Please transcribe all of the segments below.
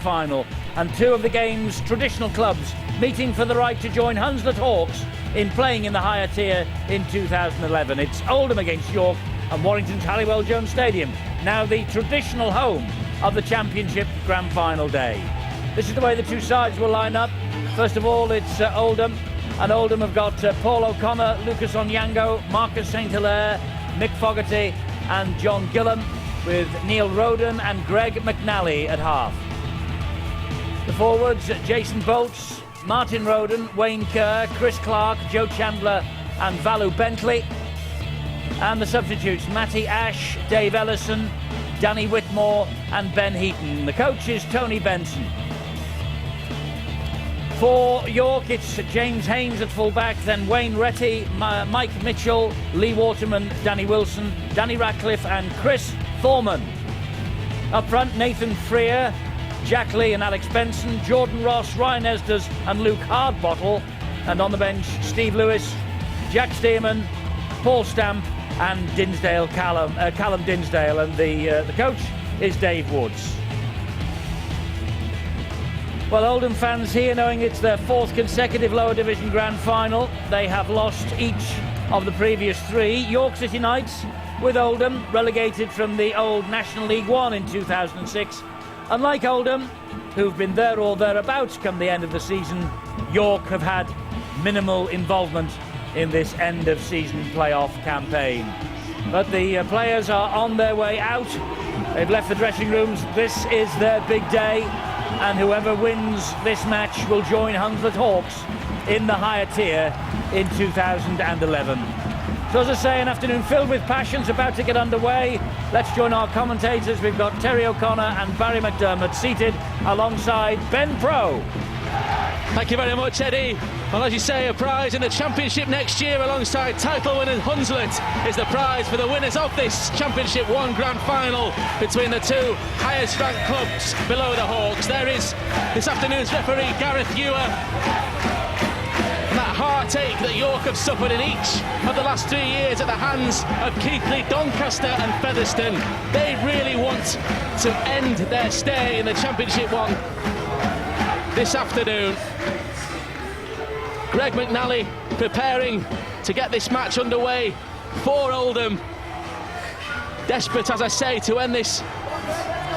final, and two of the game's traditional clubs meeting for the right to join Hunslet Hawks in playing in the higher tier in 2011. It's Oldham against York and Warrington's Halliwell Jones Stadium, now the traditional home of the Championship Grand Final day. This is the way the two sides will line up. First of all, it's Oldham, and Oldham have got Paul O'Connor, Lucas Onyango, Marcus St Hilaire, Mick Fogarty and John Gillam, with Neil Roden and Greg McNally at half. The forwards, Jason Bolts, Martin Roden, Wayne Kerr, Chris Clark, Joe Chandler and Valu Bentley. And the substitutes, Matty Ash, Dave Ellison, Danny Whitmore and Ben Heaton. The coach is Tony Benson. For York, it's James Haynes at full-back, then Wayne Retty, Mike Mitchell, Lee Waterman, Danny Wilson, Danny Ratcliffe and Chris Thorman. Up front, Nathan Freer, Jack Lee and Alex Benson, Jordan Ross, Ryan Esders and Luke Hardbottle. And on the bench, Steve Lewis, Jack Stearman, Paul Stamp and Callum Dinsdale. And the coach is Dave Woods. Well, Oldham fans here, knowing it's their fourth consecutive lower division grand final. They have lost each of the previous three. York City Knights with Oldham, relegated from the old National League One in 2006. Unlike Oldham, who've been there or thereabouts come the end of the season, York have had minimal involvement in this end of season playoff campaign. But the players are on their way out. They've left the dressing rooms. This is their big day, and whoever wins this match will join Hunslet Hawks in the higher tier in 2011. So as I say, an afternoon filled with passions about to get underway. Let's join our commentators. We've got Terry O'Connor and Barry McDermott seated alongside Ben Pro. Thank you very much, Eddie. Well, as you say, a prize in the Championship next year alongside title winners Hunslet is the prize for the winners of this Championship 1 Grand Final between the two highest ranked clubs below the Hawks. There is this afternoon's referee, Gareth Ewer. That heartache that York have suffered in each of the last 3 years at the hands of Keighley, Doncaster and Featherstone. They really want to end their stay in the Championship 1 this afternoon. Greg McNally preparing to get this match underway for Oldham. Desperate, as I say, to end this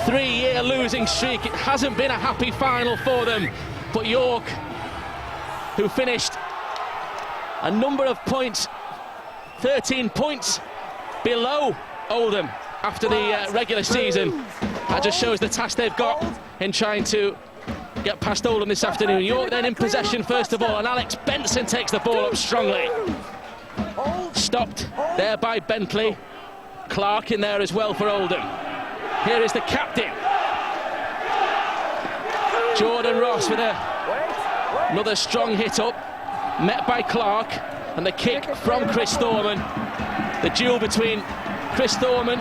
3-year losing streak. It hasn't been a happy final for them, but York, who finished a number of points, 13 points below Oldham after the regular season. That just shows the task they've got in trying to get past Oldham this afternoon. York then in possession first of all, and Alex Benson takes the ball up strongly. Stopped there by Bentley. Clark in there as well for Oldham. Here is the captain, Jordan Ross, with another strong hit up, met by Clark, and the kick from Chris Thorman. The duel between Chris Thorman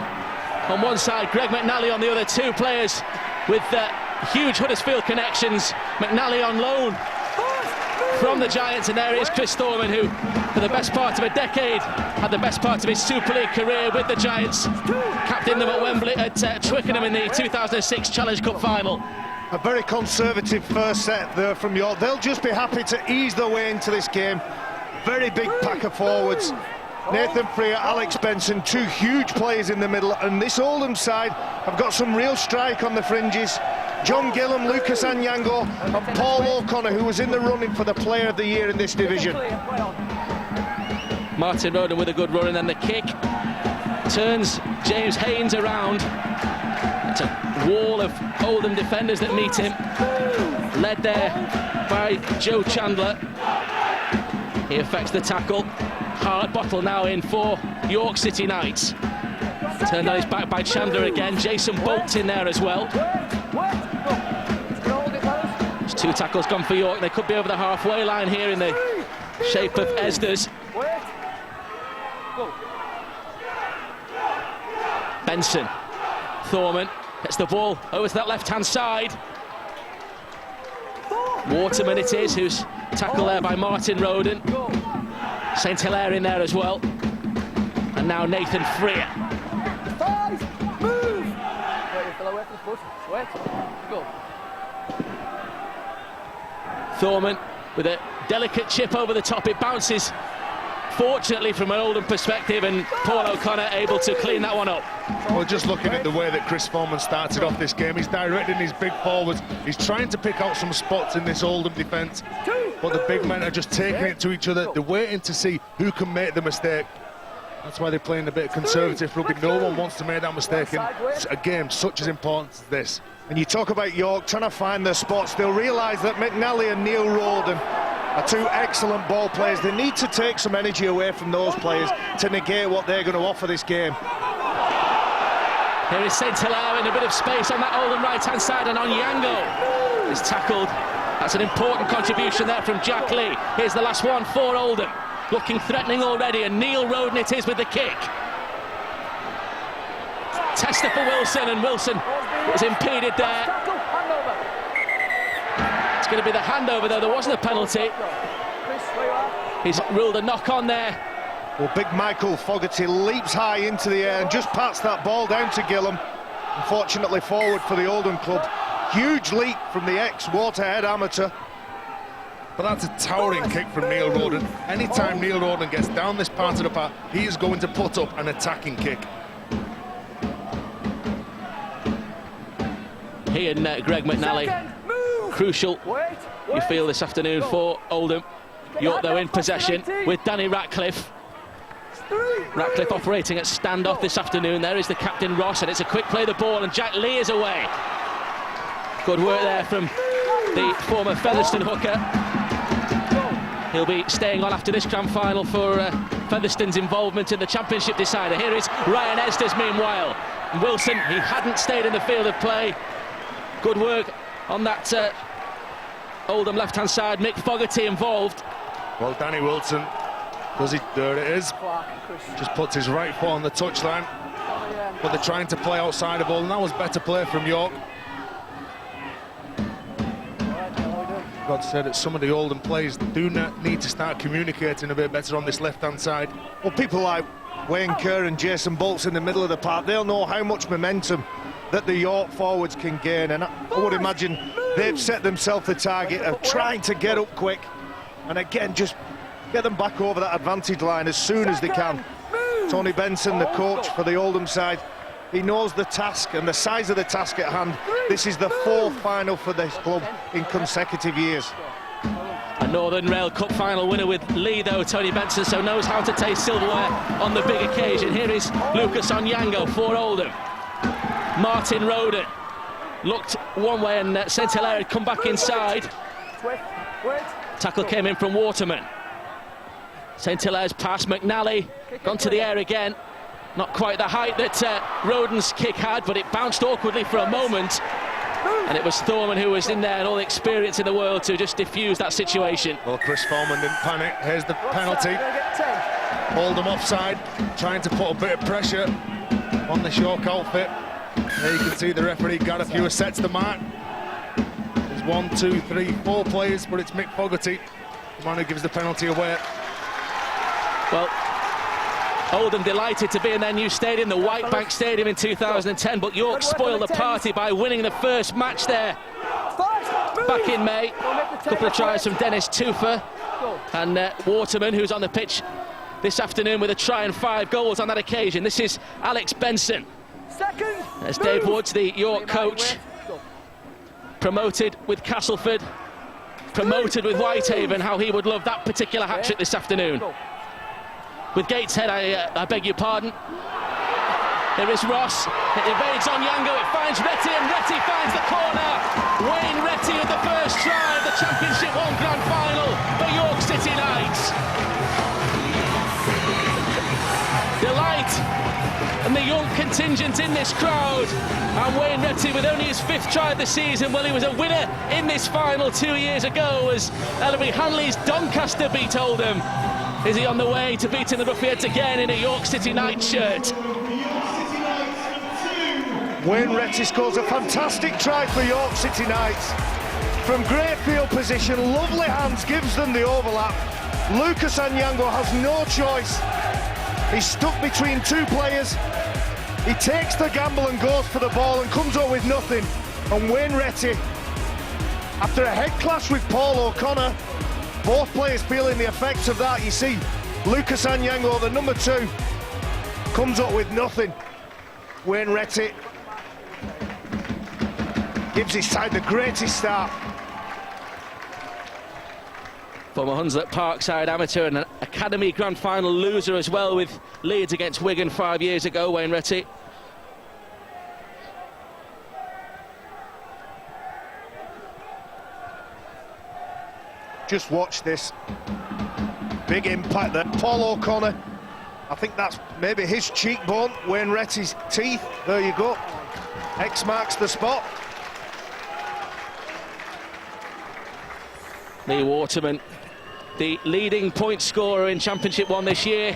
on one side, Greg McNally on the other. Two players with huge Huddersfield connections. McNally on loan from the Giants, and there is Chris Thorman, who for the best part of a decade had the best part of his Super League career with the Giants, captained them at Wembley at Twickenham in the 2006 Challenge Cup final. A very conservative first set there from York. They'll just be happy to ease their way into this game. Very big pack of forwards. Nathan Freer, Alex Benson, two huge players in the middle, and this Oldham side have got some real strike on the fringes. John Gillam, Lucas Onyango and Paul O'Connor, who was in the running for the Player of the Year in this division. Martin Roden with a good run, and then the kick turns James Haynes around. It's a wall of Oldham defenders that meet him, led there by Joe Chandler. He affects the tackle. Hardbottle now in for York City Knights. Turned on his back by Chandler again. Jason Bolt in there as well. There's two tackles gone for York. They could be over the halfway line here in the shape of Esders. Benson. Thorman gets the ball over to that left-hand side. Waterman it is, who's tackled there by Martin Roden. St Hilaire in there as well. And now Nathan Freer. Thorman with a delicate chip over the top. It bounces, fortunately, from an Oldham perspective, and Paul O'Connor able to clean that one up. Well, just looking at the way that Chris Foreman started off this game, he's directing his big forwards. He's trying to pick out some spots in this Oldham defence, but the big men are just taking it to each other. They're waiting to see who can make the mistake. That's why they're playing a bit of conservative rugby. No one wants to make that mistake in a game such as important as this. And you talk about York trying to find their spots. They'll realise that McNally and Neil Roden are two excellent ball players. They need to take some energy away from those players to negate what they're going to offer this game. Here is St Hilaire in a bit of space on that Oldham right-hand side, and Onyango is tackled. That's an important contribution there from Jack Lee. Here's the last one for Oldham. Looking threatening already, and Neil Roden it is with the kick. Tester for Wilson, and Wilson was impeded there. It's going to be the handover, though. There wasn't a penalty. He's ruled a knock-on there. Well, big Michael Fogarty leaps high into the air and just pats that ball down to Gillam. Unfortunately forward for the Oldham club. Huge leap from the ex-Waterhead amateur. But that's a towering kick from Neil Roden. Anytime Neil Roden gets down this part of the park, he is going to put up an attacking kick. He and Greg McNally, crucial, you feel, this afternoon for Oldham. York, though, in possession with Danny Ratcliffe. Ratcliffe operating at standoff this afternoon. There is the captain, Ross, and it's a quick play of the ball, and Jack Lee is away. Good work there from the former Featherstone hooker. He'll be staying on after this grand final for Featherstone's involvement in the championship decider. Here is Ryan Estes, meanwhile. Wilson, he hadn't stayed in the field of play. Good work on that Oldham left-hand side. Mick Fogarty involved. Well, Danny Wilson, there it is. Just puts his right foot on the touchline. But they're trying to play outside of Oldham. That was better play from York. God said that some of the Oldham players do need to start communicating a bit better on this left-hand side. Well, people like Wayne Kerr and Jason Bolts in the middle of the park, they'll know how much momentum that the York forwards can gain, and I would imagine they've set themselves the target of trying to get up quick and again just get them back over that advantage line as soon as they can. Tony Benson, the coach for the Oldham side, he knows the task and the size of the task at hand. This is the fourth final for this club in consecutive years. A Northern Rail Cup final winner with Lee, though, Tony Benson, so knows how to taste silverware on the big occasion. Here is Lucas Onyango for Oldham. Martin Roden looked one way, and St Hilaire had come back inside. Tackle came in from Waterman. St Hilaire's pass, McNally gone to the air again. Not quite the height that Roden's kick had, but it bounced awkwardly for a moment. And it was Thorman who was in there, and all the experience in the world to just diffuse that situation. Well, Chris Foreman didn't panic. Here's the penalty. Oldham offside, trying to put a bit of pressure on this York outfit. There you can see the referee got a few sets to mark. There's 1, 2, 3, 4 players, but it's Mick Fogarty, the man who gives the penalty away. Well, Oldham delighted to be in their new stadium, the White Bank Stadium, in 2010, but York spoiled the party by winning the first match there back in May. A couple of tries from Dennis Tufa and Waterman, who's on the pitch this afternoon with a try and 5 goals on that occasion. This is Alex Benson. There's Dave Woods, the York coach, promoted with Castleford, promoted with Whitehaven. How he would love that particular hat-trick this afternoon. With Gateshead, I beg your pardon. There is Ross. It evades Onyango. It finds Retty, and Retty finds the corner. Wayne Retty with the first try of the Championship 1 Grand Final for York City Knights. Delight and the young contingent in this crowd. And Wayne Retty with only his 5th try of the season. Well, he was a winner in this final 2 years ago as Ellery Hanley's Doncaster beat Oldham. Is he on the way to beating the Ruffians again in a York City Knights shirt? Wayne Retty scores a fantastic try for York City Knights. From great field position, lovely hands, gives them the overlap. Lucas Onyango has no choice. He's stuck between 2 players. He takes the gamble and goes for the ball and comes up with nothing. And Wayne Retty After a head clash with Paul O'Connor, both players feeling the effects of that. You see Lucas Anyango, the number 2, comes up with nothing. Wayne Retty gives his side the greatest start. Former Hunslet Parkside amateur and an Academy Grand Final loser as well, with Leeds against Wigan 5 years ago, Wayne Retty. Just watch this big impact there. Paul O'Connor, I think that's maybe his cheekbone, Wayne Retty's teeth. There you go. X marks the spot. Lee Waterman, the leading point scorer in Championship 1 this year.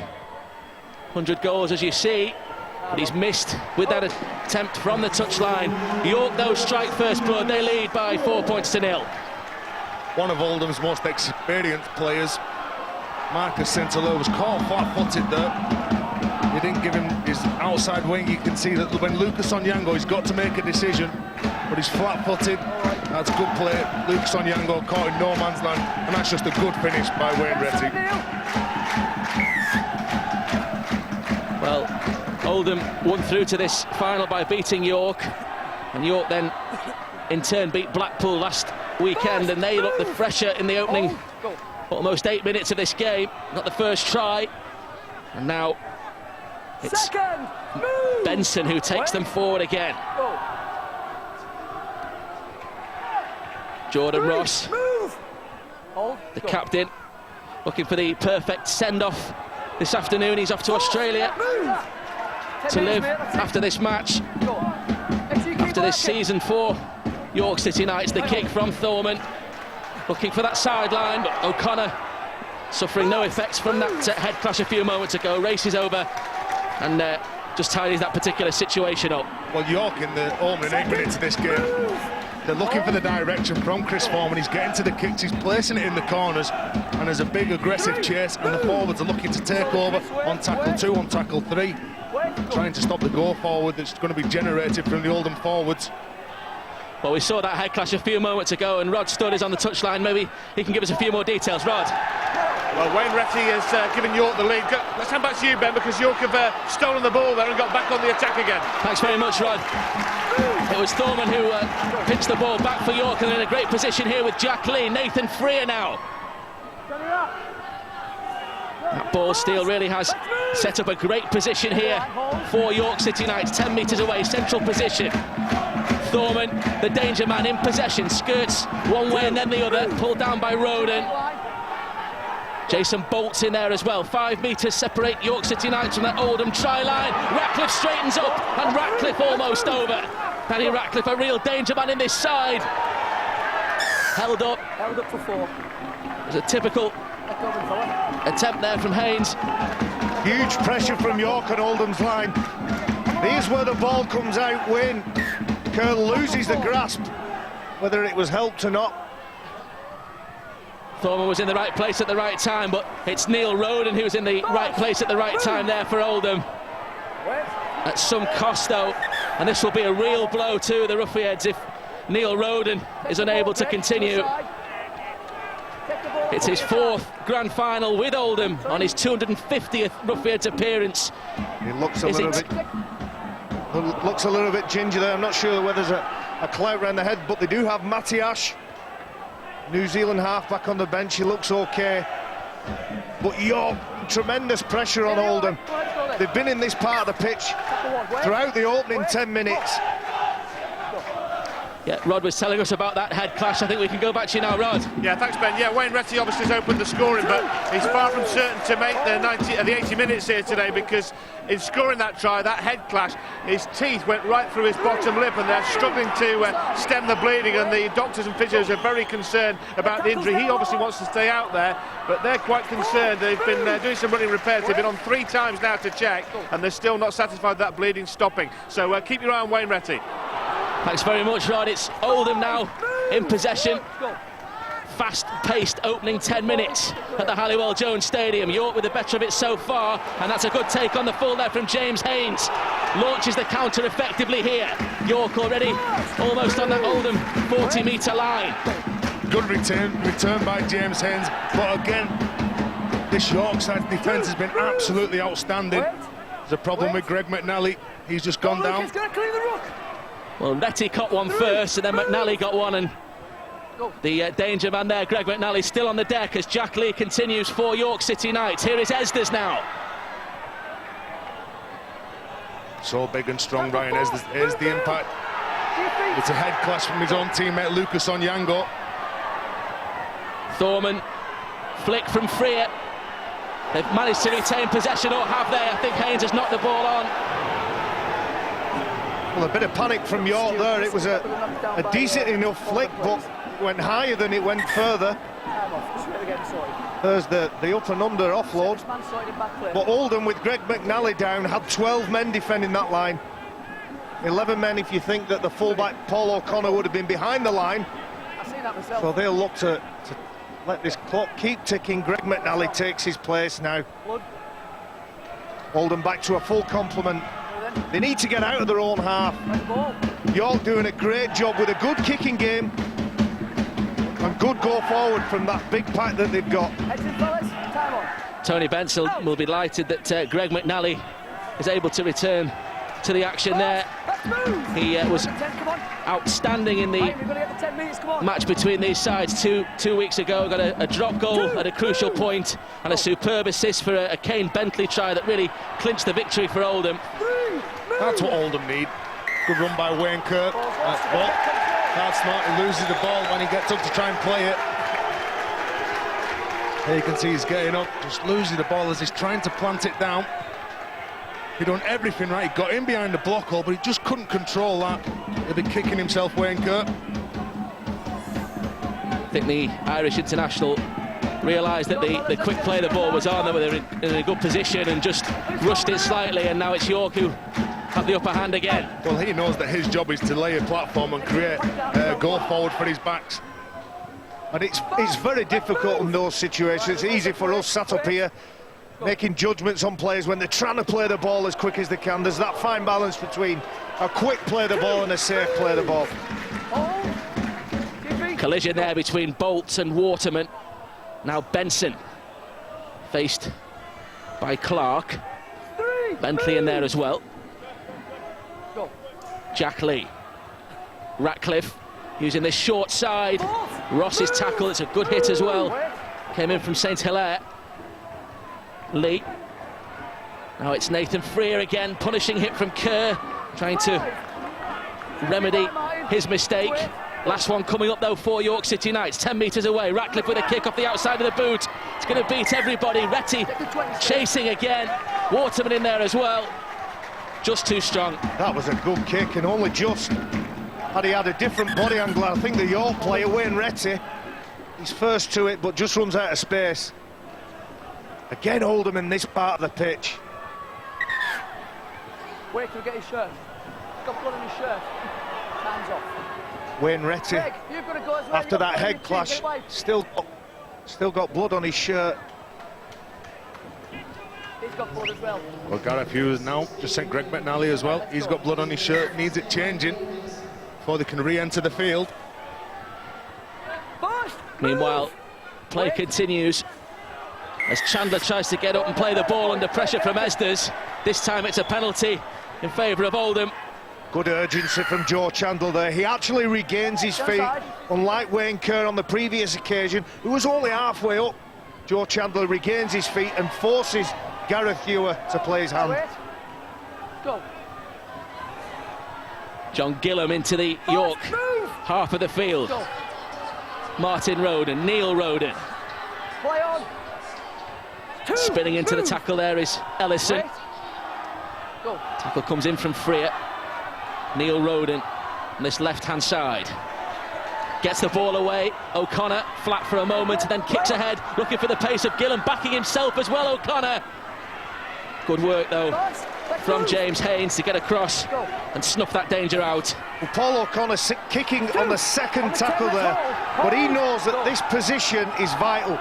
100 goals, as you see, but he's missed with that attempt from the touchline. York, though, strike first blood. They lead by 4 points to 0. One of Oldham's most experienced players, Marcus Centello, was caught flat-footed there. He didn't give him his outside wing. You can see that when Lucas Onyango, he's got to make a decision, but he's flat-footed. That's good play. Lucas Onyango caught in no man's land, and that's just a good finish by Wayne Retty. Well, Oldham won through to this final by beating York, and York then in turn beat Blackpool last weekend, and they look the fresher in the opening almost 8 minutes of this game. Got the first try, and now it's Benson who takes them forward again. Jordan Ross, the captain, looking for the perfect send-off this afternoon. He's off to Australia to live after this match, after this season for York City Knights. The kick from Thorman, looking for that sideline, but O'Connor suffering no effects from that head clash a few moments ago. Races over and just tidies that particular situation up. Well, York in the opening 8 minutes of this game, they're looking for the direction from Chris Foreman. He's getting to the kicks, he's placing it in the corners, and there's a big aggressive chase, and the forwards are looking to take over on tackle 2, on tackle 3, trying to stop the go forward that's going to be generated from the Oldham forwards. Well, we saw that head clash a few moments ago, and Rod Studd is on the touchline. Maybe he can give us a few more details. Rod. Well, Wayne Retty has given York the lead. Let's hand back to you, Ben, because York have stolen the ball there and got back on the attack again. Thanks very much, Rod. It was Thorman who pitched the ball back for York, and they're in a great position here with Jack Lee. Nathan Freer now. That ball steal really has set up a great position here for York City Knights. 10 metres away, central position. Thorman, the danger man, in possession, skirts one way and then the other, pulled down by Roden. Jason Bolt's in there as well. 5 metres separate York City Knights from that Oldham try line. Ratcliffe straightens up, and Ratcliffe almost over. Danny Ratcliffe, a real danger man in this side. Held up for 4. There's a typical attempt there from Haynes. Huge pressure from York on Oldham's line. Here's where the ball comes out. Wayne Curl loses the grasp, whether it was helped or not. Thorman was in the right place at the right time, but it's Neil Roden who's in the right place at the right time there for Oldham. At some cost, though, and this will be a real blow to the Ruffians if Neil Roden is unable to continue. It's his 4th grand final with Oldham on his 250th Ruffians appearance. He looks a little bit ginger there. I'm not sure whether there's a clout around the head, but they do have Matty Ash, New Zealand halfback, on the bench. He looks okay. But York, tremendous pressure on Oldham. They've been in this part of the pitch throughout the opening 10 minutes. Yeah, Rod was telling us about that head clash. I think we can go back to you now, Rod. Yeah, thanks, Ben. Yeah, Wayne Retty obviously has opened the scoring, but he's far from certain to make the 80 minutes here today, because in scoring that try, that head clash, his teeth went right through his bottom lip, and they're struggling to stem the bleeding, and the doctors and physios are very concerned about the injury. He obviously wants to stay out there, but they're quite concerned. They've been doing some running repairs. They've been on 3 times now to check, and they're still not satisfied with that bleeding stopping. So keep your eye on Wayne Retty. Thanks very much, Rod. It's Oldham now in possession. Fast-paced opening 10 minutes at the Halliwell-Jones Stadium. York with the better of it so far, and that's a good take on the full there from James Haynes. launches the counter effectively here. York already almost on that Oldham 40-metre line. Good return by James Haynes, but again, this York side defence has been absolutely outstanding. There's a problem with Greg McNally. He's just gone down. Well, Retty caught one first, and then McNally got one, and the danger man there, Greg McNally, still on the deck as Jack Lee continues for York City Knights. Here is Esders now. So big and strong, Ryan Esders. Here's the impact. It's a head clash from his own teammate Lucas Onyango. Thorman, flick from Freer. They've managed to retain possession, or have they? I think Haynes has knocked the ball on. Well, a bit of panic from York there. It was a decent enough flick, but went higher than it went further. There's the up and under offload. But Oldham, with Greg McNally down, had 12 men defending that line. 11 men if you think that the fullback Paul O'Connor would have been behind the line. So they'll look to let this clock keep ticking. Greg McNally takes his place now. Oldham back to a full complement. They need to get out of their own half. York doing a great job with a good kicking game and good go forward from that big pack that they've got. Tony Bensel will be delighted that Greg McNally is able to return to the action there. He was outstanding in the match between these sides two weeks ago. Got a drop goal at a crucial point and a superb assist for a Kane Bentley try that really clinched the victory for Oldham. That's what Oldham need. Good run by Wayne Kerr. That's ball. That's smart. He loses the ball when he gets up to try and play it. Here you can see he's getting up, just losing the ball as he's trying to plant it down. He done everything right. He got in behind the block hole, but he just couldn't control that. He'll be kicking himself, Wayne Kerr. I think the Irish international realised that the quick play of the ball was on. They were in a good position and just rushed it slightly, and now it's York who have the upper hand again. Well, he knows that his job is to lay a platform and create a goal forward for his backs. And it's very difficult in those situations. It's easy for us sat up here making judgments on players when they're trying to play the ball as quick as they can. There's that fine balance between a quick play of the ball and a safe play of the ball. Collision there between Bolts and Waterman. Now Benson faced by Clark. Bentley in there as well. Jack Lee. Ratcliffe using this short side. Ross's tackle, it's a good hit as well. Came in from St Hilaire. Lee. Now it's Nathan Freer again, punishing hit from Kerr, trying to remedy his mistake. Last one coming up though for York City Knights, 10 metres away. Ratcliffe with a kick off the outside of the boot. It's going to beat everybody. Retty chasing again. Waterman in there as well. Just too strong. That was a good kick, and only just. Had he had a different body angle, I think the York player, Wayne Retty, he's first to it, but just runs out of space. Again, Oldham in this part of the pitch. Wait till we get his shirt. He's got blood on his shirt. Hands off. Wayne Retty, Greg, you've got to go as well. after that head clash, still got blood on his shirt. He's got blood as well. Well, Gareth Hughes now just sent Greg McNally as well. He's got blood on his shirt, needs it changing before they can re-enter the field. Meanwhile, play continues as Chandler tries to get up and play the ball under pressure from Esders. This time it's a penalty in favour of Oldham. Good urgency from Joe Chandler there. He actually regains his feet, unlike Wayne Kerr on the previous occasion, who was only halfway up. Joe Chandler regains his feet and forces Gareth Hughes to play his hand. Go. John Gillam into the York half of the field. Go. Martin Roden, Neil Roden. Play on. Spinning into the tackle there is Ellison. Go. Tackle comes in from Freer. Neil Roden on this left-hand side. Gets the ball away. O'Connor flat for a moment and then kicks ahead, looking for the pace of Gillam, backing himself as well, O'Connor. Good work though from James Haynes to get across and snuff that danger out. Well, Paul O'Connor kicking on the second tackle there, but he knows that this position is vital.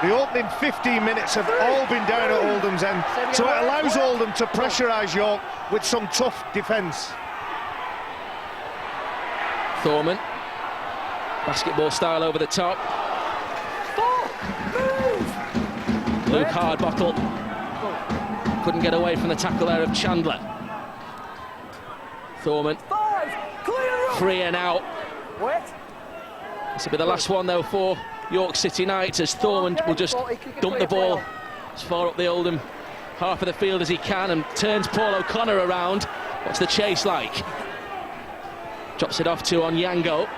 The opening 15 minutes have all been down at Oldham's end, so it allows Oldham to pressurise York with some tough defence. Thorman, basketball style over the top. Luke Hardbottle couldn't get away from the tackle there of Chandler. Thorman, free and out. This will be the last one though for York City Knights, as Thorman will just dump the ball as far up the Oldham half of the field as he can and turns Paul O'Connor around. What's the chase like? Drops it off to Onyango.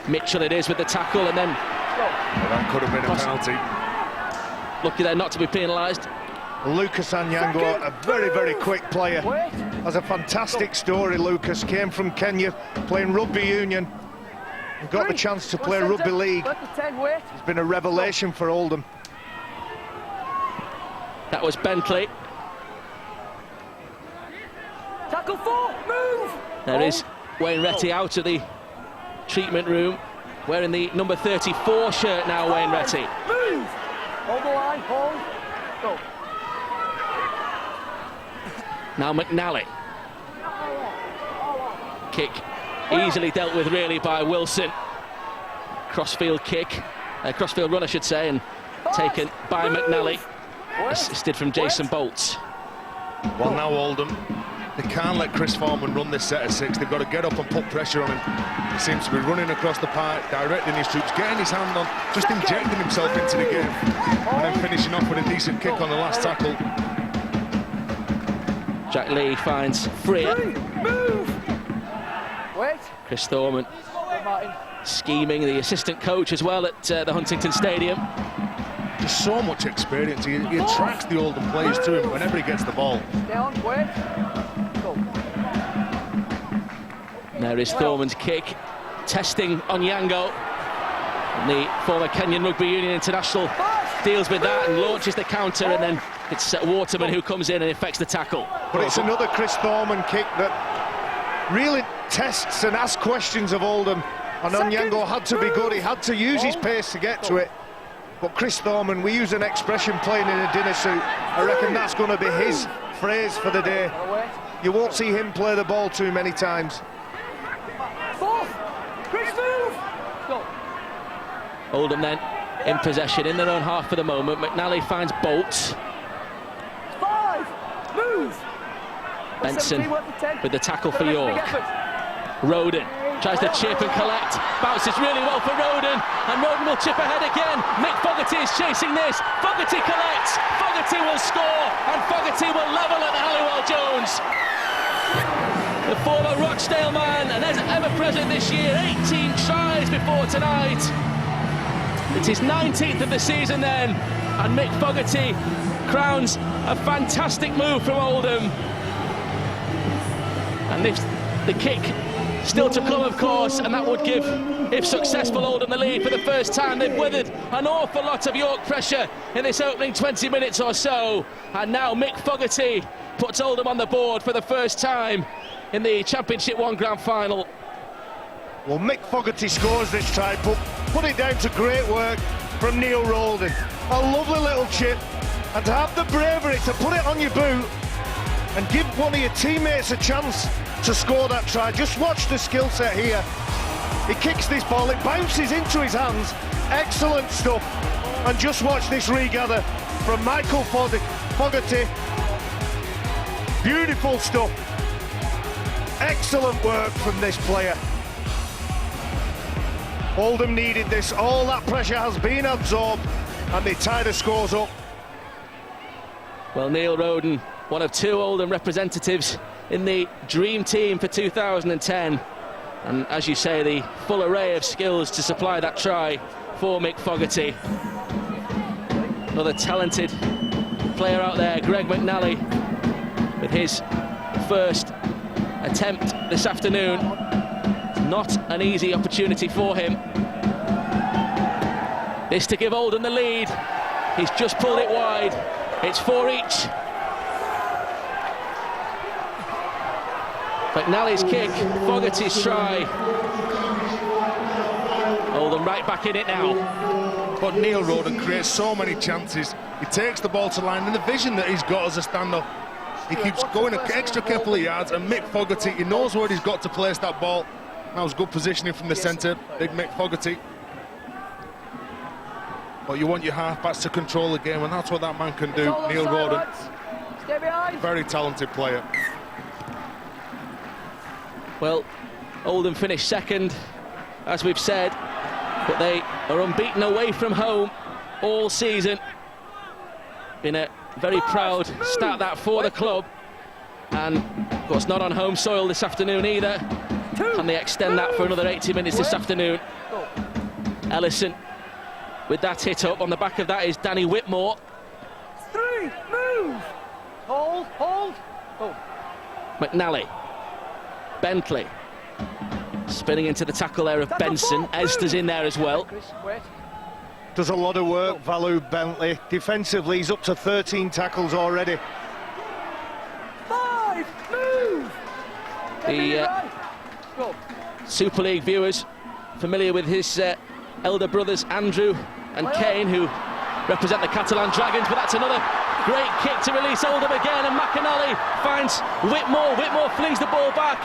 Mitchell it is with the tackle, and then that could have been a penalty. Lucky there not to be penalised. Lucas Onyango, a very, very quick player. Has a fantastic story, Lucas. Came from Kenya, playing rugby union, and got the chance to play rugby league. He's been a revelation for Oldham. That was Bentley. Tackle 4, move! There is Wayne Retty out of the treatment room, wearing the number 34 shirt now, Wayne Retty. Move! Hold the line, hold, go. Now McNally. Kick easily dealt with really by Wilson. Crossfield kick, crossfield run I should say, and taken by McNally. Assisted from Jason Bolts. Well, now Oldham, they can't let Chris Foreman run this set of 6. They've got to get up and put pressure on him. He seems to be running across the park, directing his troops, getting his hand on, just injecting himself into the game, and then finishing off with a decent kick on the last tackle. Jack Lee finds Freer. Wait. Chris Thorman scheming, the assistant coach as well at the Huntington Stadium. Just so much experience. He attracts the Oldham players to him whenever he gets the ball. Down, wait. Go. There is Thorman's kick, testing Onyango. And the former Kenyan Rugby Union international deals with that and launches the counter, and then it's Waterman who comes in and effects the tackle. But it's another Chris Thorman kick that really tests and asks questions of Oldham. And Onyango had to be good, he had to use his pace to get to it. But Chris Thorman, we use an expression, playing in a dinner suit. I reckon that's going to be his phrase for the day. You won't see him play the ball too many times. Chris, move! Go. Oldham then in possession in their own half for the moment. McNally finds Bolts. 5, move! Benson with the tackle for York. Roden tries to chip and collect, bounces really well for Roden, and Roden will chip ahead again. Mick Fogarty is chasing this. Fogarty collects, Fogarty will score, and Fogarty will level at the Halliwell Jones. The former Rochdale man, and as ever present this year, 18 tries before tonight. It's his 19th of the season then, and Mick Fogarty crowns a fantastic move from Oldham. And if the kick still to come, of course, and that would give, if successful, Oldham the lead for the first time. They've weathered an awful lot of York pressure in this opening 20 minutes or so, and now Mick Fogarty puts Oldham on the board for the first time in the Championship 1 Grand Final. Well, Mick Fogarty scores this try, but put it down to great work from Neil Roldan. A lovely little chip, and to have the bravery to put it on your boot and give one of your teammates a chance to score that try. Just watch the skill set here. He kicks this ball, it bounces into his hands. Excellent stuff. And just watch this regather from Michael Fogarty. Beautiful stuff. Excellent work from this player. Oldham needed this. All that pressure has been absorbed, and they tie the scores up. Well, Neil Roden, one of 2 Oldham representatives in the dream team for 2010, and as you say, the full array of skills to supply that try for Mick Fogarty. Another talented player out there, Greg McNally, with his first attempt this afternoon. Not an easy opportunity for him. This to give Oldham the lead. He's just pulled it wide. It's 4 each. McNally's kick, Fogarty's try. Oldham right back in it now. But Neil Roden creates so many chances. He takes the ball to line, and the vision that he's got as a stand-off, he keeps going an extra couple of yards, and Mick Fogarty, he knows where he's got to place that ball. That was good positioning from the centre, big Mick Fogarty. But you want your half-backs to control the game, and that's what that man can do, Neil Roden. Very talented player. Well, Oldham finished second, as we've said, but they are unbeaten away from home all season. Been a very proud start that for the club, and of course not on home soil this afternoon either. Can they extend that for another 80 minutes this afternoon? Ellison with that hit up. On the back of that is Danny Whitmore. 3, move! Hold. Oh. McNally. Bentley. Spinning into the tackle there of Benson. Esther's in there as well. Does a lot of work, Valu Bentley. Defensively, he's up to 13 tackles already. 5, move! The Super League viewers familiar with his elder brothers Andrew and Kane, who represent the Catalan Dragons, but that's another great kick to release Oldham again, and McAnally finds Whitmore. Whitmore flings the ball back.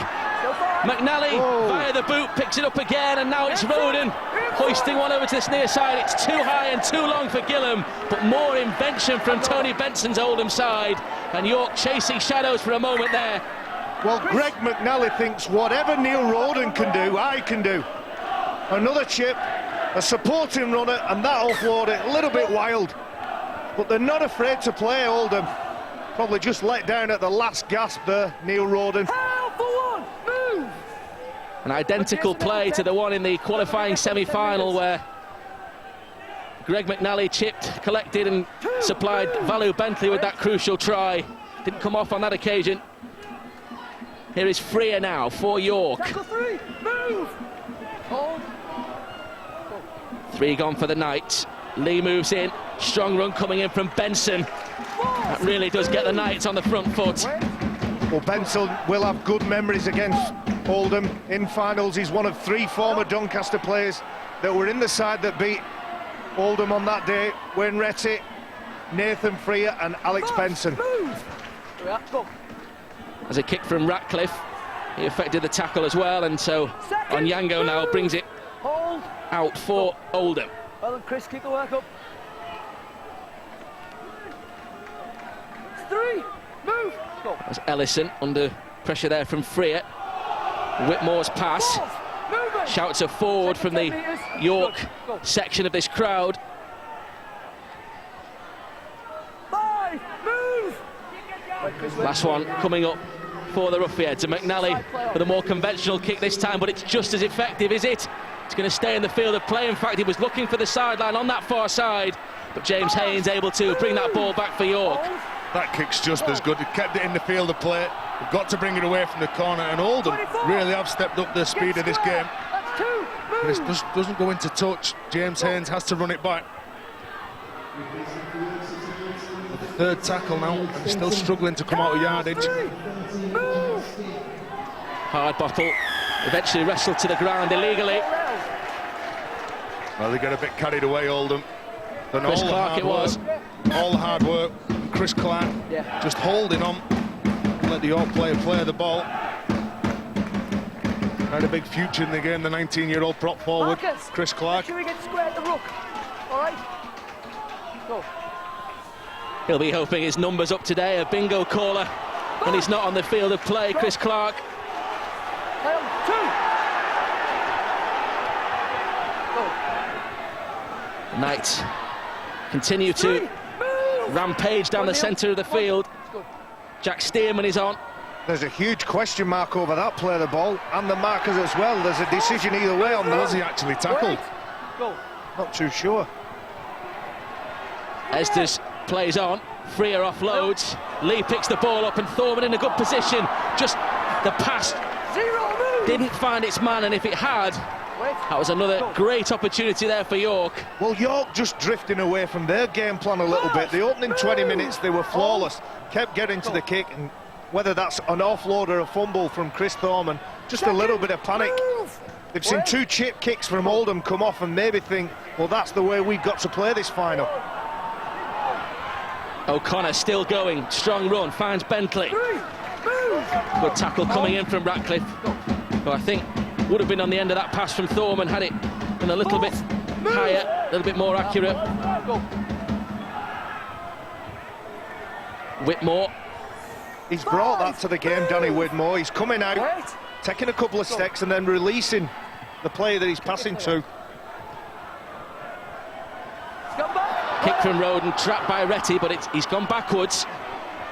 McNally via the boot picks it up again, and now it's Roden hoisting one over to this near side. It's too high and too long for Gillam, but more invention from Tony Benson's Oldham side, and York chasing shadows for a moment there. Well, Greg McNally thinks whatever Neil Roden can do, I can do. Another chip, a supporting runner, and that offload it, a little bit wild. But they're not afraid to play, Oldham. Probably just let down at the last gasp there, Neil Roden. An identical play to the one in the qualifying semi-final where Greg McNally chipped, collected and supplied Valu Bentley with that crucial try. Didn't come off on that occasion. Here is Freer now for York. 3 gone for the Knights. Lee moves in. Strong run coming in from Benson. That really does get the Knights on the front foot. Well, Benson will have good memories against Oldham in finals. He's one of 3 former Doncaster players that were in the side that beat Oldham on that day. Wayne Retty, Nathan Freer and Alex Benson. As a kick from Ratcliffe, he affected the tackle as well, and so Onyango now brings it out for Oldham. Well, Chris, kick the work up. 3, move! Go. As Ellison under pressure there from Freer. Whitmore's pass. Shouts a forward from the York section of this crowd. 5, move! Last one coming up for the Ruffians, and McNally with a more conventional kick this time, but it's just as effective, is it? It's going to stay in the field of play. In fact, he was looking for the sideline on that far side, but James Haynes able to bring that ball back for York. That kick's just as good. He kept it in the field of play. We've got to bring it away from the corner, and Oldham really have stepped up the speed of this game. But it just doesn't go into touch. James Haynes has to run it back. The 3rd tackle now, and he's still struggling to come out of yardage. Hard bottle, eventually wrestled to the ground illegally. Well, they get a bit carried away, Oldham. Chris Clark it was. All the hard work. Chris Clark just holding on. Let the York player play the ball. Had a big future in the game, the 19-year-old prop forward, Chris Clark. Should we get square at the ruck? All right? Go. He'll be hoping his number's up today, a bingo caller, when he's not on the field of play, Chris Clark. 2. The Knights continue to rampage down the centre of the field. Jack Stearman is on. There's a huge question mark over that play of the ball, and the markers as well. There's a decision either way on that. Was he actually tackled? Not too sure. Estes plays on. Freer offloads. Lee picks the ball up, and Thorman in a good position. Just the pass didn't find its man, and if it had, that was another great opportunity there for York. Well, York just drifting away from their game plan a little bit. The opening 20 minutes, they were flawless. Kept getting to the kick, and whether that's an offload or a fumble from Chris Thorman, just a little bit of panic. They've seen 2 chip kicks from Oldham come off and maybe think, well, that's the way we've got to play this final. O'Connor still going, strong run, finds Bentley. Good tackle coming in from Ratcliffe, who I think would have been on the end of that pass from Thorman had it been a little bit higher, a little bit more accurate. Whitmore. He's brought that to the game, Danny Whitmore. He's coming out, taking a couple of steps and then releasing the player that he's passing to. Kick from Roden, trapped by Retty, but he's gone backwards.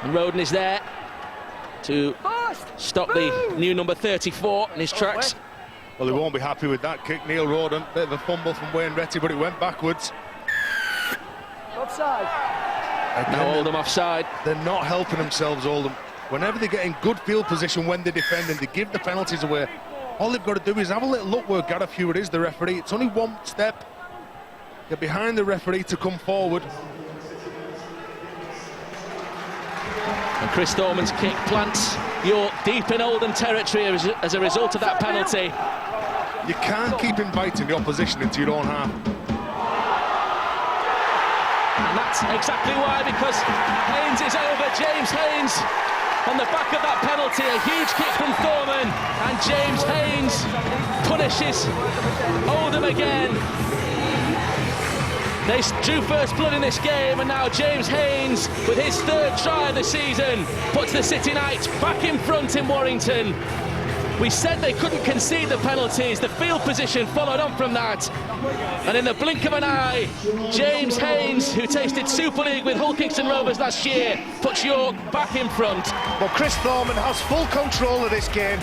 And Roden is there to stop the new number 34 in his tracks. Well, he won't be happy with that kick, Neil Roden. Bit of a fumble from Wayne Retty, but it went backwards. Offside. Now Oldham offside. They're not helping themselves, Oldham. Whenever they get in good field position when they're defending, they give the penalties away. All they've got to do is have a little look where Gareth Hewitt is, the referee. It's only one step. Get behind the referee to come forward. And Chris Thorman's kick plants York deep in Oldham territory as a result of that penalty. You can't keep inviting the opposition into your own half. And that's exactly why, because Haynes is over. James Haynes on the back of that penalty, a huge kick from Thorman, and James Haynes punishes Oldham again. They drew first blood in this game, and now James Haynes, with his 3rd try of the season, puts the City Knights back in front in Warrington. We said they couldn't concede the penalties. The field position followed on from that. And in the blink of an eye, James Haynes, who tasted Super League with Hull Kingston Rovers last year, puts York back in front. Well, Chris Thorman has full control of this game.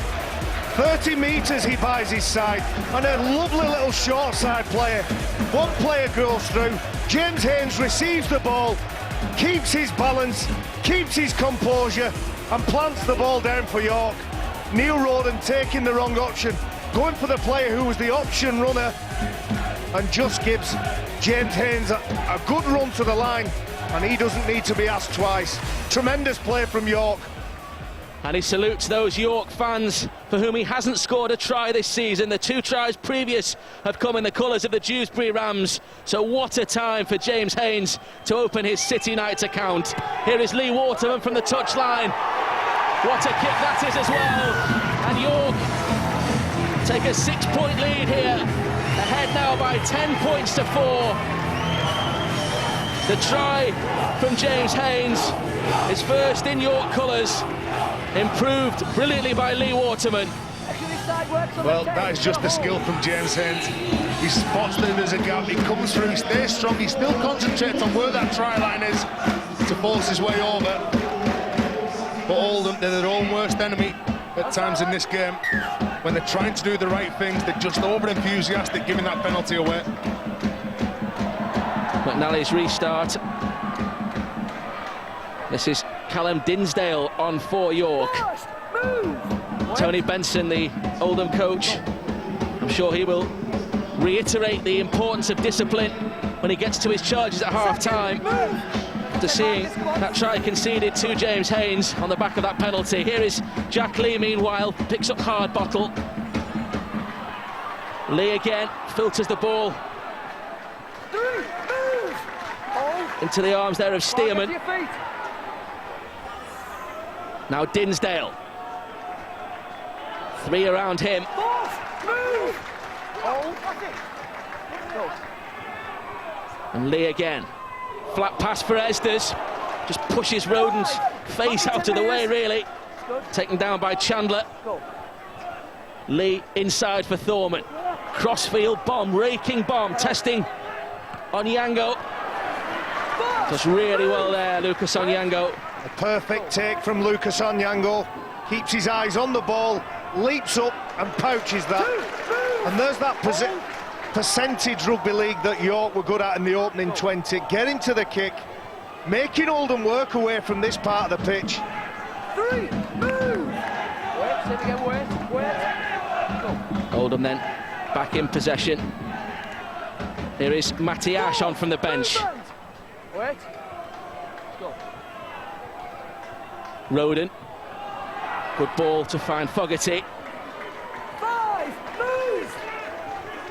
30 metres he buys his side, and a lovely little short side player. One player goes through, James Haynes receives the ball, keeps his balance, keeps his composure, and plants the ball down for York. Neil Roden taking the wrong option, going for the player who was the option runner, and just gives James Haynes a good run to the line, and he doesn't need to be asked twice. Tremendous play from York. And he salutes those York fans for whom he hasn't scored a try this season. The 2 tries previous have come in the colours of the Dewsbury Rams. So what a time for James Haynes to open his City Knights account. Here is Lee Waterman from the touchline. What a kick that is as well. And York take a 6-point lead here. Ahead now by 10 points to 4. The try from James Haynes, his first in York colours, improved brilliantly by Lee Waterman. Well, that is just the skill from James Haynes. He spots that there's a gap, he comes through, he stays strong, he still concentrates on where that try line is to force his way over. But Oldham, they're their own worst enemy at times in this game. When they're trying to do the right things, they're just over-enthusiastic, giving that penalty away. McNally's restart. This is Callum Dinsdale on for York. Tony Benson, the Oldham coach, I'm sure he will reiterate the importance of discipline when he gets to his charges at half-time. After seeing that try conceded to James Haynes on the back of that penalty. Here is Jack Lee, meanwhile, picks up hard bottle. Lee again filters the ball into the arms there of Stearman. Now Dinsdale. 3 around him. And Lee again. Flat pass for Esders. Just pushes Roden's face out of the way, really. Taken down by Chandler. Lee inside for Thorman. Crossfield bomb, raking bomb, testing Onyango. Does really well there, Lucas Onyango. A perfect take from Lucas Onyango. Keeps his eyes on the ball, leaps up and pouches that. And there's that percentage rugby league that York were good at in the opening 20. Getting to the kick, making Oldham work away from this part of the pitch. Oldham then back in possession. Here is Matty Ash on from the bench. Roden. Good ball to find Fogarty.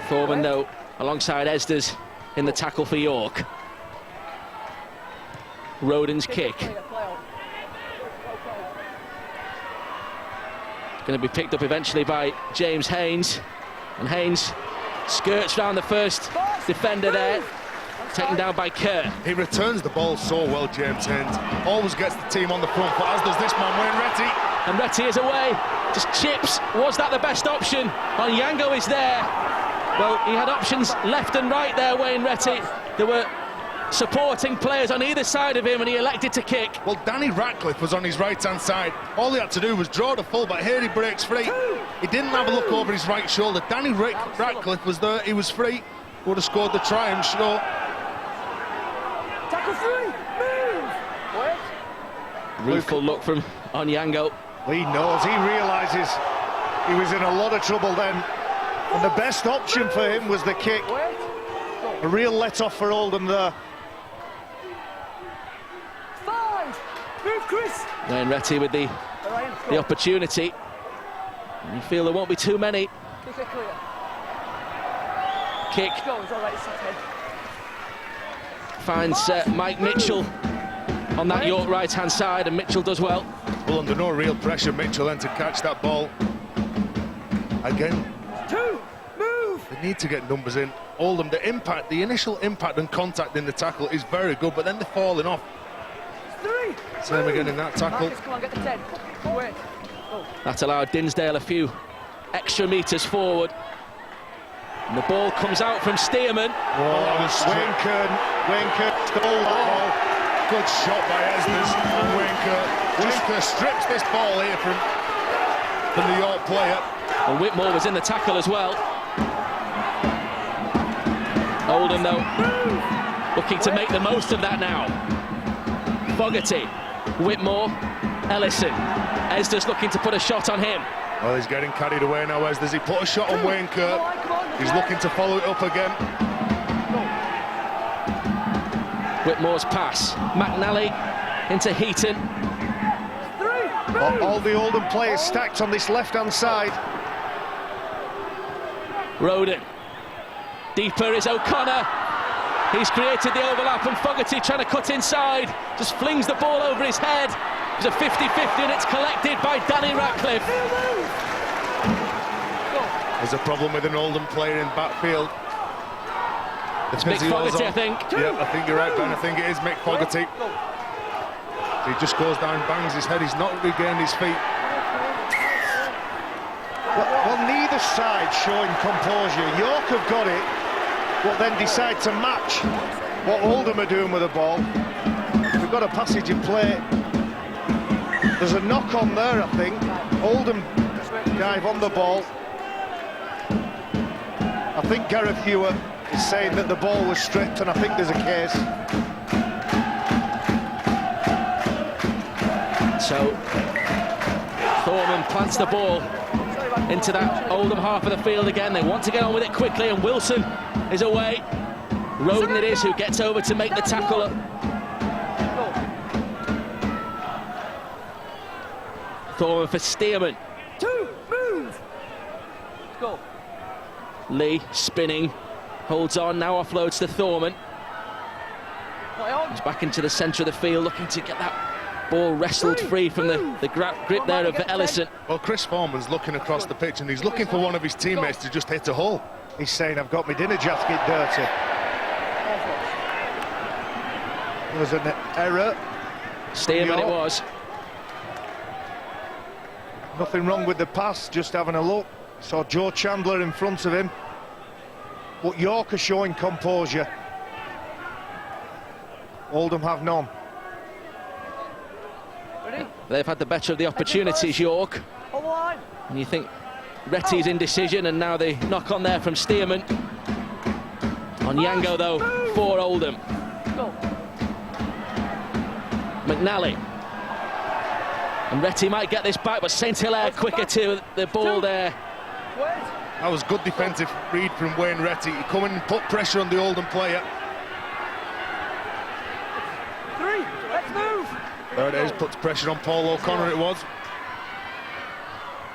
Thorman, though, alongside Esders in the tackle for York. Roden's kick. Going to be picked up eventually by James Haynes. And Haynes skirts round the first defender there, taken down by Kerr. He returns the ball so well, James Haynes. Always gets the team on the front foot, as does this man, Wayne Retty. And Retty is away, just chips. Was that the best option? Onyango is there. Well, he had options left and right there, Wayne Retty. There were supporting players on either side of him, and he elected to kick. Well, Danny Ratcliffe was on his right-hand side. All he had to do was draw the full-back. Here he breaks free. He didn't have a look over his right shoulder. Danny Ratcliffe was there, he was free. Would have scored the try, I'm sure. Tackle free, move! Wait. Rueful look from Onyango. He knows, he realises he was in a lot of trouble then. And the best option for him was the kick. Wait. A real let-off for Oldham there. 5. Move, Chris. Wayne Retty with the opportunity. And you feel there won't be too many. Kick it clear. Kick Go, it's all right, it's okay. finds Mike Mitchell on that York right-hand side, and Mitchell does well. Well, under no real pressure, Mitchell then to catch that ball. Again, 2. Move. they need to get numbers in. Oldham, the impact, the initial impact and contact in the tackle is very good, but then they're falling off. 3. Same again in that tackle. Marcus, come on, get the 10. Wait. Go. That allowed Dinsdale a few extra metres forward. And the ball comes out from Stearman. Oh, that was Wayne Kerr stole that ball. Good shot by Esders, and Wayne Kerr strips this ball here from the York player. And Whitmore was in the tackle as well. Oldham, though, looking to make the most of that now. Fogarty, Whitmore, Ellison. Esders looking to put a shot on him. Well, he's getting carried away now, Esders. He put a shot on Wayne Kerr. He's looking to follow it up again. Whitmore's pass. McNally into Heaton. 3. All the Oldham players stacked on this left-hand side. Roden. Deeper is O'Connor. He's created the overlap, and Fogarty trying to cut inside. Just flings the ball over his head. It's a 50-50, and it's collected by Danny Ratcliffe. There's a problem with an Oldham player in backfield. It's Mick Fogarty, I think. Yeah, I think you're right, Ben. I think it is Mick Fogarty. He just goes down, bangs his head. He's not regained his feet. Well, neither side showing composure. York have got it, but then decide to match what Oldham are doing with the ball. We've got a passage of play. There's a knock on there, I think. Oldham dive on the ball. I think Gareth Hewer is saying that the ball was stripped, and I think there's a case. So Thorman plants the ball into that Oldham half of the field again. They want to get on with it quickly, and Wilson is away. Roden it is who gets over to make the tackle. Thorman for Stearman. 2. Move. Go. Lee spinning, holds on, now offloads to Thorman. Play on. He's back into the centre of the field, looking to get that ball wrestled free from the grip there of Ellison. Well, Chris Foreman's looking across the pitch, and he's looking for one of his teammates to just hit a hole. He's saying, I've got my dinner jacket dirty. There was an error. Stearman it was. Nothing wrong with the pass, just having a look. Saw Joe Chandler in front of him. But York are showing composure. Oldham have none. Ready? They've had the better of the opportunities, York. Hold the line. And you think Retty's indecision, and now they knock on there from Stearman. Onyango, though, for Oldham. Go. McNally. And Retty might get this back, but St Hilaire quicker to the ball there. Wait. That was good defensive read from Wayne Retty. He come in and put pressure on the Oldham player. 3. Let's move. There it is, puts pressure on Paul O'Connor, it was.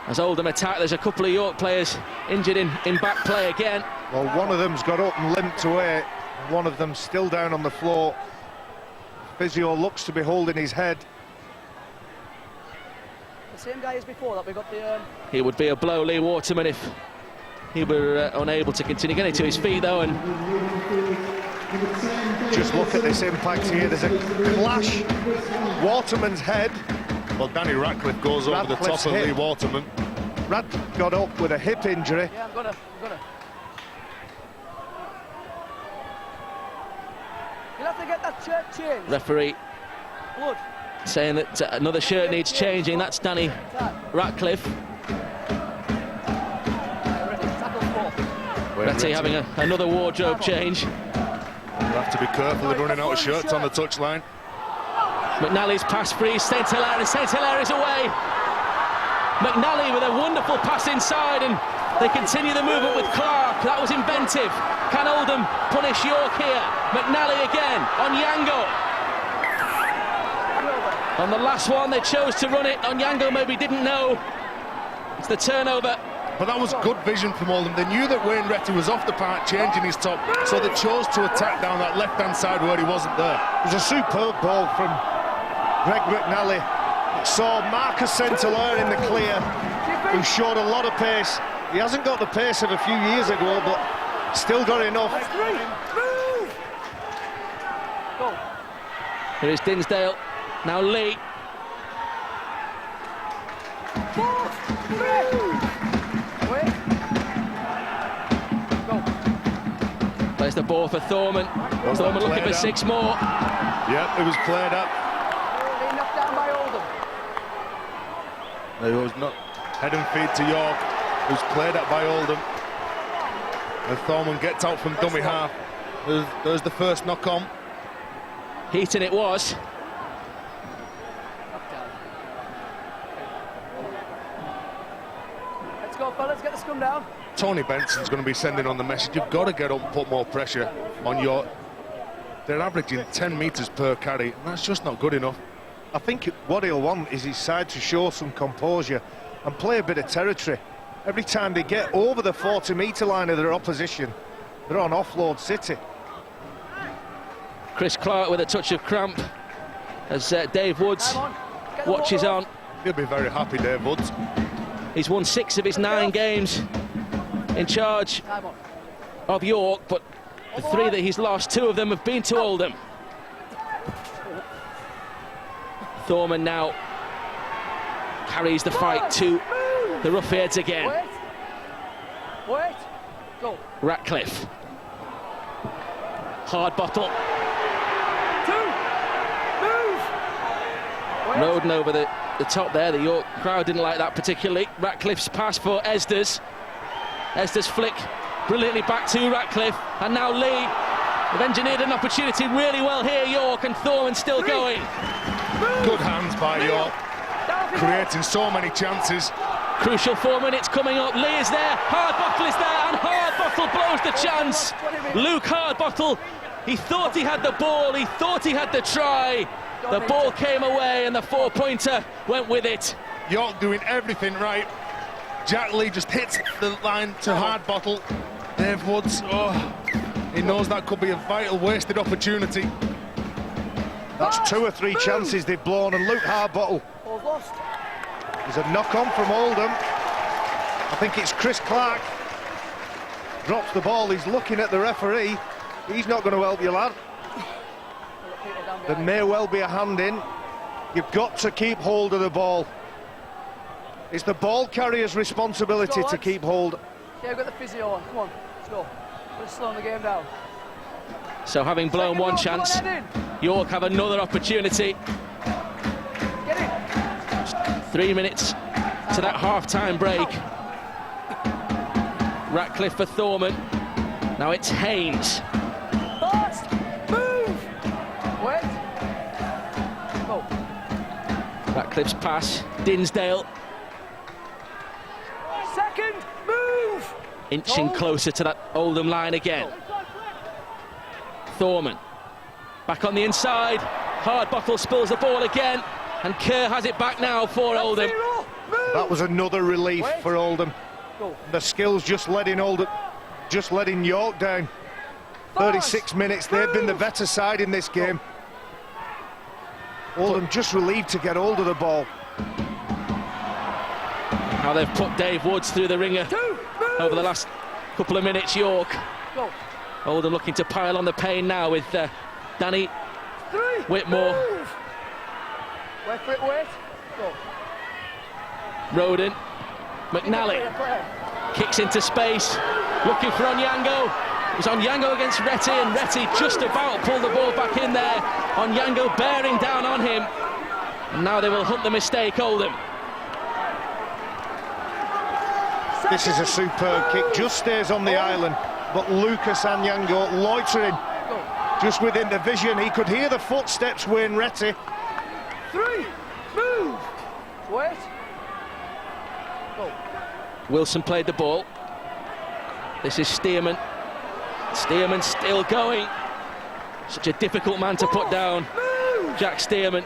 As Oldham attack, there's a couple of York players injured in back play again. Well, one of them's got up and limped away. One of them's still down on the floor. Physio looks to be holding his head. The same guy as before that we got the... It would be a blow, Lee Waterman, if he were unable to continue. Getting to his feet, though, and... Just look at this impact here. There's a clash. Waterman's head. Well, Danny Ratcliffe goes over the top of Lee Waterman. Rad got up with a hip injury. Yeah, I'm gonna. You'll have to get that shirt changed. Referee Blood. saying that another shirt needs changing. That's Danny Ratcliffe. Retty having another wardrobe change. You have to be careful of running out of shirts on the touchline. McNally's pass free, St Hilaire, St Hilaire's away. McNally with a wonderful pass inside, and they continue the movement with Clark. That was inventive. Can Oldham punish York here? McNally again on Yango. On the last one, they chose to run it. Onyango maybe didn't know. It's the turnover. But that was good vision from Oldham. They knew that Wayne Retty was off the park, changing his top, so they chose to attack down that left-hand side where he wasn't there. It was a superb ball from Greg McNally. It saw Marcus St Hilaire in the clear, who showed a lot of pace. He hasn't got the pace of a few years ago, but still got enough. Here is Dinsdale. Now Lee. Plays the ball for Thorman. Thorman looking for 6 more. Yep, it was played up. Being knocked down by Oldham. It was not head and feet to York. It was played up by Oldham. And Thorman gets out from dummy half. There's the first knock on. Heaton it was. Let's go, fellas, get the scum down. Tony Benson's going to be sending on the message. You've got to get up and put more pressure on York. They're averaging 10 metres per carry, and that's just not good enough. I think what he'll want is his side to show some composure and play a bit of territory. Every time they get over the 40-metre line of their opposition, they're on offload city. Chris Clark with a touch of cramp as Dave Woods watches on. He'll be very happy, Dave Woods. He's won 6 of his 9 games in charge of York, but the 3 that he's lost, 2 of them have been to Oldham. Thorman now carries the fight to the Roughheads again. Wait. Go. Ratcliffe. Hard bottle. 2. Move. Roden over the top there. The York crowd didn't like that particularly. Ratcliffe's pass for Esders. Esders flick brilliantly back to Ratcliffe, and now Lee. They've engineered an opportunity really well here, York, and Thorman still going. Good hands by York, creating so many chances. Crucial 4 minutes coming up. Lee is there, Hardbottle is there, and Hardbottle blows the chance. Luke Hardbottle, he thought he had the ball, he thought he had the try. The ball came away and the 4-pointer went with it. York doing everything right. Jack Lee just hits the line to Hardbottle. Dave Woods, he knows that could be a vital wasted opportunity. That's 2 or 3 chances they've blown, and Luke Hardbottle. There's a knock-on from Oldham. I think it's Chris Clark. Drops the ball, he's looking at the referee. He's not going to help you, lad. There may well be a hand in. You've got to keep hold of the ball. It's the ball carrier's responsibility to keep hold. Yeah, we've got the physio on. Come on, let's go. Let's slow the game down. So having blown 1 chance, York have another opportunity. Get in. 3 minutes to that half-time break. Ratcliffe for Thorman. Now it's Haynes. Fast. Move. Wait. Go. Ratcliffe's pass. Dinsdale. Second. Move. Inching closer to that Oldham line again. Thorman. Back on the inside. Hardbottle spills the ball again. And Kerr has it back now for Oldham. Move. That was another relief for Oldham. Go. The skills just letting York down. 36 minutes, they've been the better side in this game. Oldham just relieved to get hold of the ball. How they've put Dave Woods through the ringer over the last couple of minutes, York. Go. Oldham looking to pile on the pain now with Danny Whitmore. Wait for it, wait. Go. Roden. McNally kicks into space, looking for Onyango. It was Onyango against Retty, and Retty just about pulled the ball back in there. Onyango bearing down on him. And now they will hunt the mistake, Oldham. This is a superb kick, just stays on the island, but Lucas Onyango loitering just within the vision. He could hear the footsteps, Wayne Retty. 3, move. Wait. Go. Wilson played the ball. This is Stearman. Stearman still going. Such a difficult man to put down. Jack Stearman.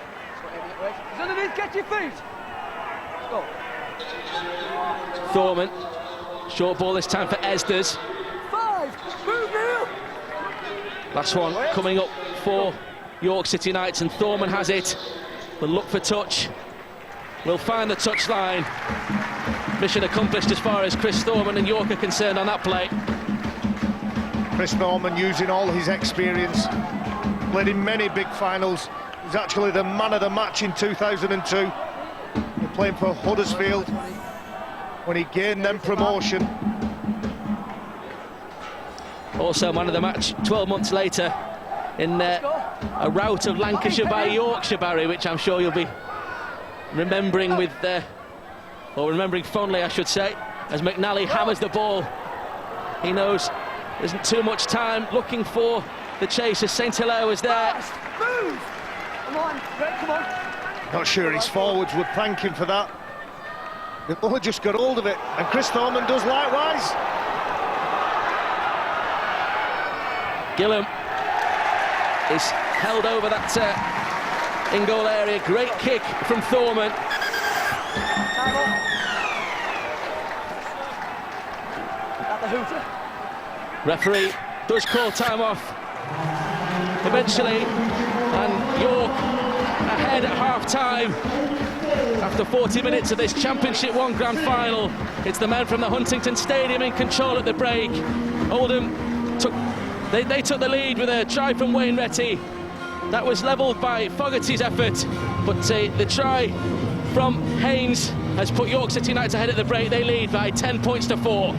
He's underneath, get your feet. Go. Thorman. Short ball this time for Esders. 5, move, Neil. Last one coming up for York City Knights, and Thorman has it. Will look for touch. Will find the touch line. Mission accomplished as far as Chris Thorman and York are concerned on that play. Chris Thorman using all his experience, played in many big finals. He's actually the man of the match in 2002. He playing for Huddersfield when he gained them promotion. Also man of the match 12 months later in a rout of Lancashire by Yorkshire, Barry, which I'm sure you'll be remembering with, or remembering fondly, I should say, as McNally hammers the ball. He knows there isn't too much time, looking for the chase as St Hilaire was there. Move. Come on, Brett, come on. Not sure his forwards would thank him for that. The ball just got hold of it, and Chris Thorman does likewise. Gillam is held over that in-goal area. Great kick from Thorman. Time off. At the hooter. Referee does call time off eventually, and York ahead at half-time after 40 minutes of this Championship 1 Grand Final. It's the men from the Huntington Stadium in control at the break. Oldham took the lead with a try from Wayne Retty. That was levelled by Fogarty's effort, but the try from Haynes has put York City Knights ahead at the break. They lead by 10 points to 4.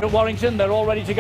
At Warrington, they're all ready to go.